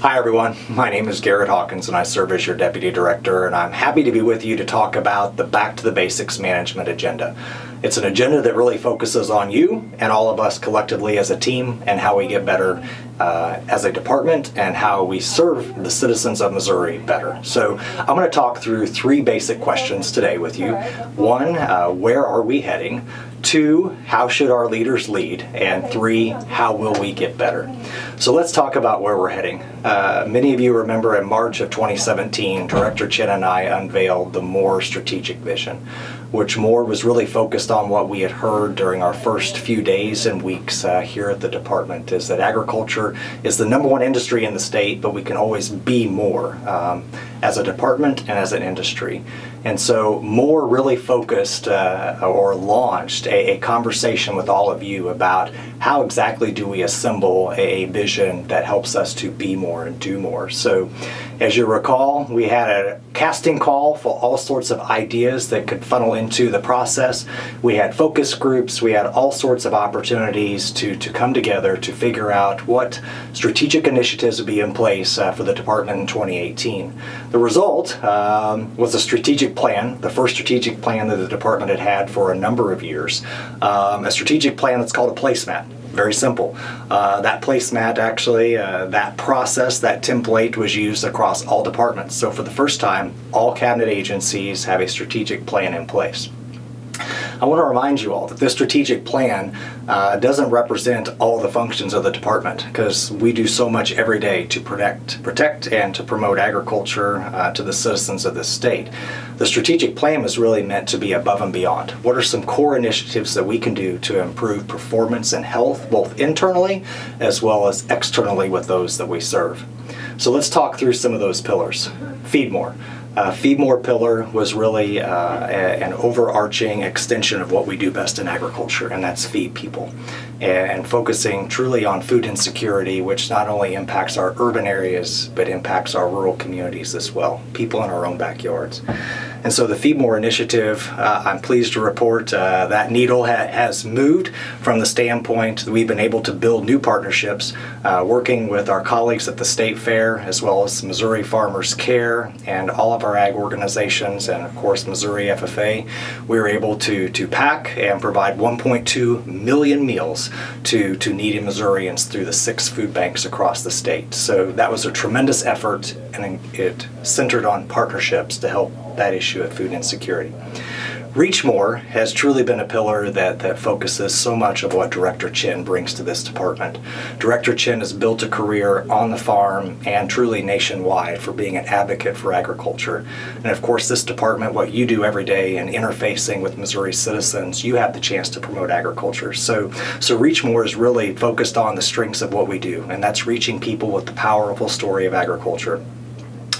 Hi everyone, my name is Garrett Hawkins and I serve as your Deputy Director, and I'm happy to be with you to talk about the Back to the Basics management agenda. It's an agenda that really focuses on you and all of us collectively as a team and how we get better as a department and how we serve the citizens of Missouri better. So I'm going to talk through three basic questions today with you. One, where are we heading? Two, how should our leaders lead? And three, how will we get better? So let's talk about where we're heading. Many of you remember in March of 2017, Director Chin and I unveiled the MORE strategic vision, which MORE was really focused on what we had heard during our first few days and weeks here at the department, is that agriculture is the #1 industry in the state, but we can always be more as a department and as an industry. And so MORE really focused or launched a conversation with all of you about how exactly do we assemble a vision that helps us to be more and do more. So as you recall, we had a casting call for all sorts of ideas that could funnel into the process. We had focus groups, we had all sorts of opportunities to come together to figure out what strategic initiatives would be in place for the department in 2018. The result was a strategic plan, the first strategic plan that the department had had for a number of years, a strategic plan that's called a placemat. Very simple. That placemat actually, that process, that template was used across all departments. So for the first time, all cabinet agencies have a strategic plan in place. I want to remind you all that this strategic plan doesn't represent all the functions of the department, because we do so much every day to protect and to promote agriculture to the citizens of this state. The strategic plan is really meant to be above and beyond. What are some core initiatives that we can do to improve performance and health, both internally as well as externally with those that we serve? So let's talk through some of those pillars. Feed More. Feed More pillar was really an overarching extension of what we do best in agriculture, and that's feed people. And focusing truly on food insecurity, which not only impacts our urban areas, but impacts our rural communities as well, people in our own backyards. And so the Feed More initiative, I'm pleased to report that needle has moved from the standpoint that we've been able to build new partnerships, working with our colleagues at the State Fair, as well as Missouri Farmers Care and all of our ag organizations, and of course Missouri FFA. We were able to pack and provide 1.2 million meals to needy Missourians through the 6 food banks across the state. So that was a tremendous effort, and it centered on partnerships to help that issue of food insecurity. Reach More has truly been a pillar that focuses so much of what Director Chin brings to this department. Director Chin has built a career on the farm and truly nationwide for being an advocate for agriculture. And of course, this department, what you do every day in interfacing with Missouri citizens, you have the chance to promote agriculture. So Reach More is really focused on the strengths of what we do, and that's reaching people with the powerful story of agriculture.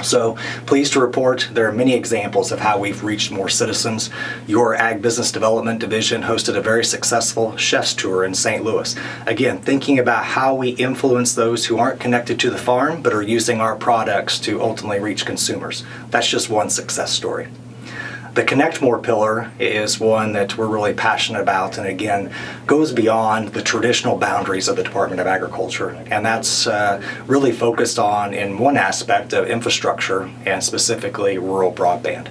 So pleased to report there are many examples of how we've reached more citizens. Your Ag Business Development Division hosted a very successful chef's tour in St. Louis. Again, thinking about how we influence those who aren't connected to the farm but are using our products to ultimately reach consumers. That's just one success story. The Connect More pillar is one that we're really passionate about, and again goes beyond the traditional boundaries of the Department of Agriculture, and that's really focused on, in one aspect, of infrastructure and specifically rural broadband.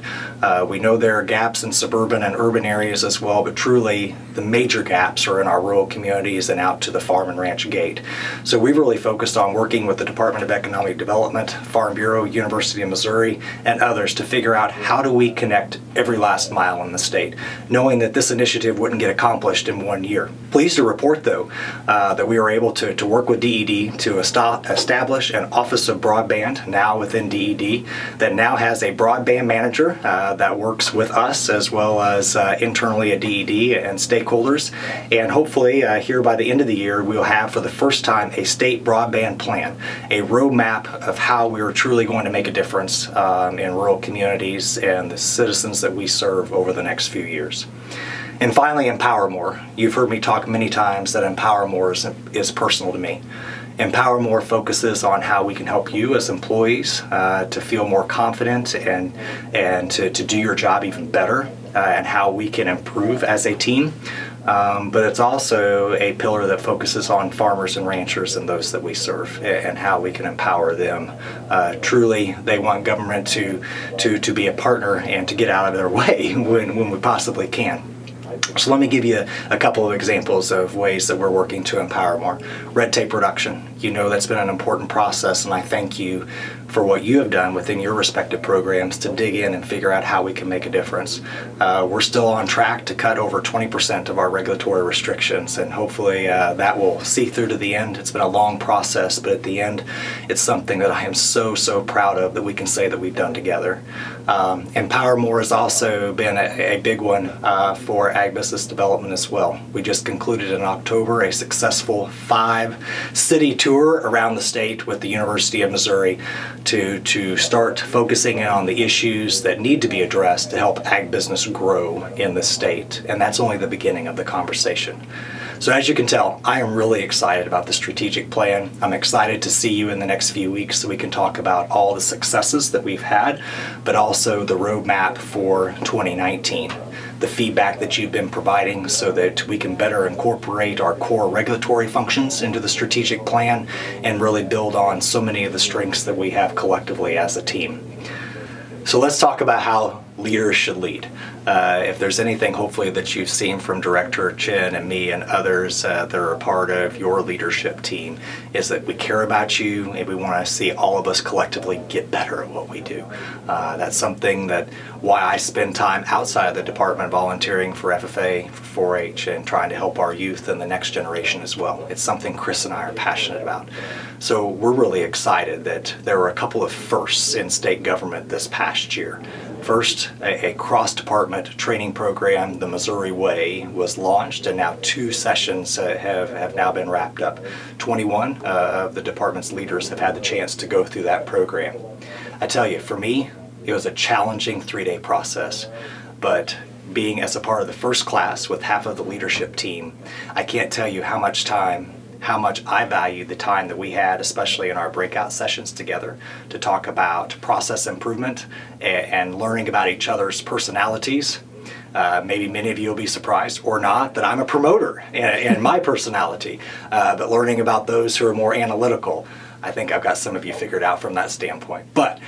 We know there are gaps in suburban and urban areas as well, but truly the major gaps are in our rural communities and out to the farm and ranch gate. So we've really focused on working with the Department of Economic Development, Farm Bureau, University of Missouri, and others to figure out how do we connect every last mile in the state, knowing that this initiative wouldn't get accomplished in 1 year. Pleased to report, though, that we were able to work with DED to establish an Office of Broadband now within DED that now has a broadband manager that works with us as well as internally at DED and stakeholders. And hopefully here by the end of the year, we'll have for the first time a state broadband plan, a roadmap of how we are truly going to make a difference in rural communities and the citizens that we serve over the next few years. And finally, Empower More. You've heard me talk many times that Empower More is personal to me. Empower More focuses on how we can help you as employees to feel more confident and to do your job even better, and how we can improve as a team. but it's also a pillar that focuses on farmers and ranchers and those that we serve and how we can empower them. Truly, they want government to be a partner and to get out of their way when we possibly can. So let me give you a couple of examples of ways that we're working to empower more. Red tape reduction. You know that's been an important process, and I thank you for what you have done within your respective programs to dig in and figure out how we can make a difference. We're still on track to cut over 20% of our regulatory restrictions, and hopefully that will see through to the end. It's been a long process, but at the end, it's something that I am so proud of that we can say that we've done together. Empower More has also been a big one for ag business development as well. We just concluded in October a successful 5-city tour around the state with the University of Missouri to start focusing on the issues that need to be addressed to help ag business grow in the state. And that's only the beginning of the conversation. So as you can tell, I am really excited about the strategic plan. I'm excited to see you in the next few weeks so we can talk about all the successes that we've had, but also the roadmap for 2019. The feedback that you've been providing so that we can better incorporate our core regulatory functions into the strategic plan and really build on so many of the strengths that we have collectively as a team. So let's talk about how leaders should lead. If there's anything hopefully that you've seen from Director Chin and me and others that are a part of your leadership team is that we care about you and we want to see all of us collectively get better at what we do. That's something that why I spend time outside of the department volunteering for FFA, for 4-H, and trying to help our youth and the next generation as well. It's something Chris and I are passionate about. So we're really excited that there were a couple of firsts in state government this past year. First, a cross-department training program, the Missouri Way, was launched, and now 2 sessions have now been wrapped up. 21 of the department's leaders have had the chance to go through that program. I tell you, for me, it was a challenging 3-day process, but being as a part of the first class with half of the leadership team, I can't tell you how much I value the time that we had, especially in our breakout sessions together, to talk about process improvement and learning about each other's personalities. Maybe many of you will be surprised or not that I'm a promoter in my personality, but learning about those who are more analytical. I think I've got some of you figured out from that standpoint. But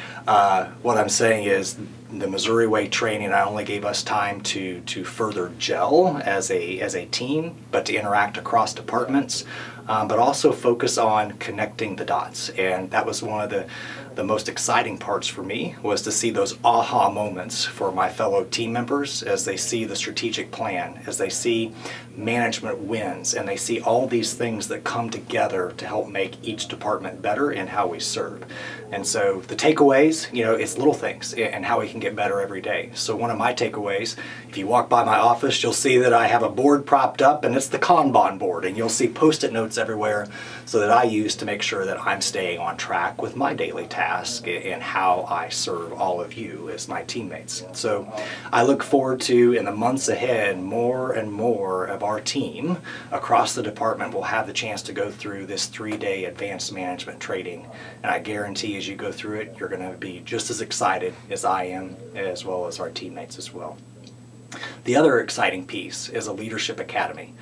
what I'm saying is the Missouri Way training not only gave us time to further gel as a team, but to interact across departments, but also focus on connecting the dots. And that was one of the most exciting parts for me, was to see those aha moments for my fellow team members as they see the strategic plan, as they see management wins, and they see all these things that come together to help make each department better in how we serve. And so the takeaways, you know, it's little things and how we can get better every day. So one of my takeaways, if you walk by my office, you'll see that I have a board propped up, and it's the Kanban board, and you'll see post-it notes everywhere so that I use to make sure that I'm staying on track with my daily task and how I serve all of you as my teammates. So I look forward to, in the months ahead, more and more of our team across the department will have the chance to go through this 3-day advanced management training. And I guarantee as you go through it, you're going to be just as excited as I am, as well as our teammates as well. The other exciting piece is a leadership academy,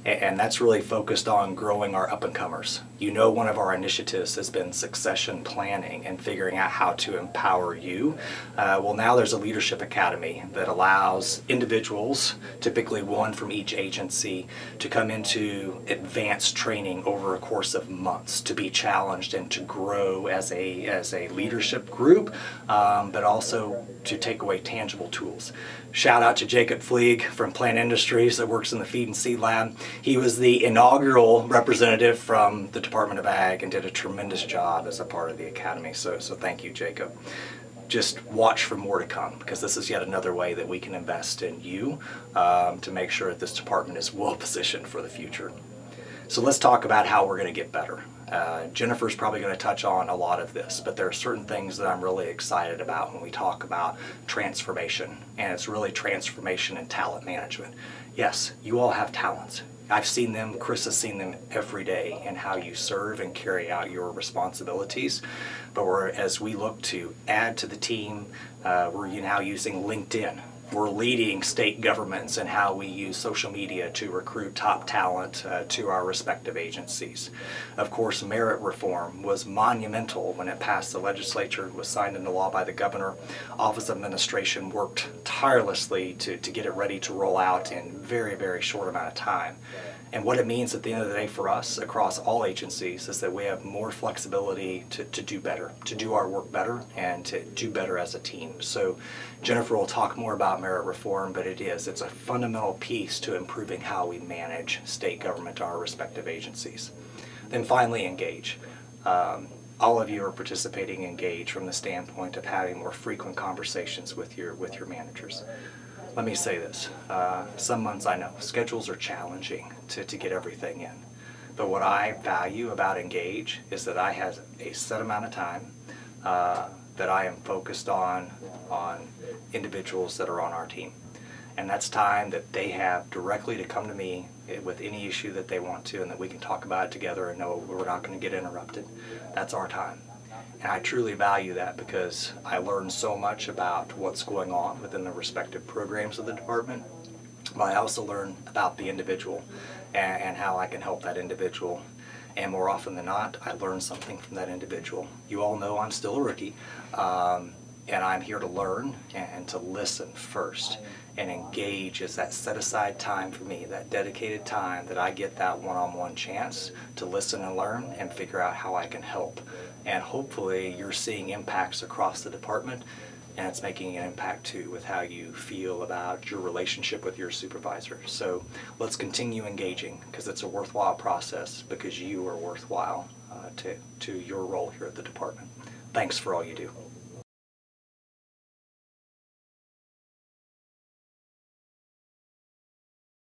and that's really focused on growing our up-and-comers. You know, one of our initiatives has been succession planning and figuring out how to empower you. Well, now there's a leadership academy that allows individuals, typically one from each agency, to come into advanced training over a course of months to be challenged and to grow as a leadership group, but also to take away tangible tools. Shout out to Jacob Fleeg from Plant Industries that works in the Feed and Seed Lab. He was the inaugural representative from the Department of Ag and did a tremendous job as a part of the Academy. So thank you, Jacob. Just watch for more to come, because this is yet another way that we can invest in you to make sure that this department is well positioned for the future. So let's talk about how we're going to get better. Jennifer's probably going to touch on a lot of this, but there are certain things that I'm really excited about when we talk about transformation, and it's really transformation in talent management. Yes, you all have talents. I've seen them, Chris has seen them every day in how you serve and carry out your responsibilities. But as we look to add to the team, we're now using LinkedIn We're leading state governments in how we use social media to recruit top talent to our respective agencies. Of course, merit reform was monumental when it passed the legislature and was signed into law by the governor. Office of Administration worked tirelessly to get it ready to roll out in very, very short amount of time. And what it means at the end of the day for us across all agencies is that we have more flexibility to do better, to do our work better, and to do better as a team. So Jennifer will talk more about merit reform, but it's a fundamental piece to improving how we manage state government to our respective agencies. Then finally, engage. All of you are participating in Engage from the standpoint of having more frequent conversations with your managers. Let me say this, some months I know schedules are challenging to get everything in, but what I value about Engage is that I have a set amount of time that I am focused on individuals that are on our team. And that's time that they have directly to come to me with any issue that they want to, and that we can talk about it together and know we're not going to get interrupted. That's our time. And I truly value that because I learn so much about what's going on within the respective programs of the department, but I also learn about the individual and how I can help that individual. And more often than not, I learn something from that individual. You all know I'm still a rookie, and I'm here to learn and to listen first. And Engage is that set aside time for me, that dedicated time that I get that one-on-one chance to listen and learn and figure out how I can help. And hopefully you're seeing impacts across the department, and it's making an impact too with how you feel about your relationship with your supervisor. So let's continue engaging, because it's a worthwhile process, because you are worthwhile to your role here at the department. Thanks for all you do.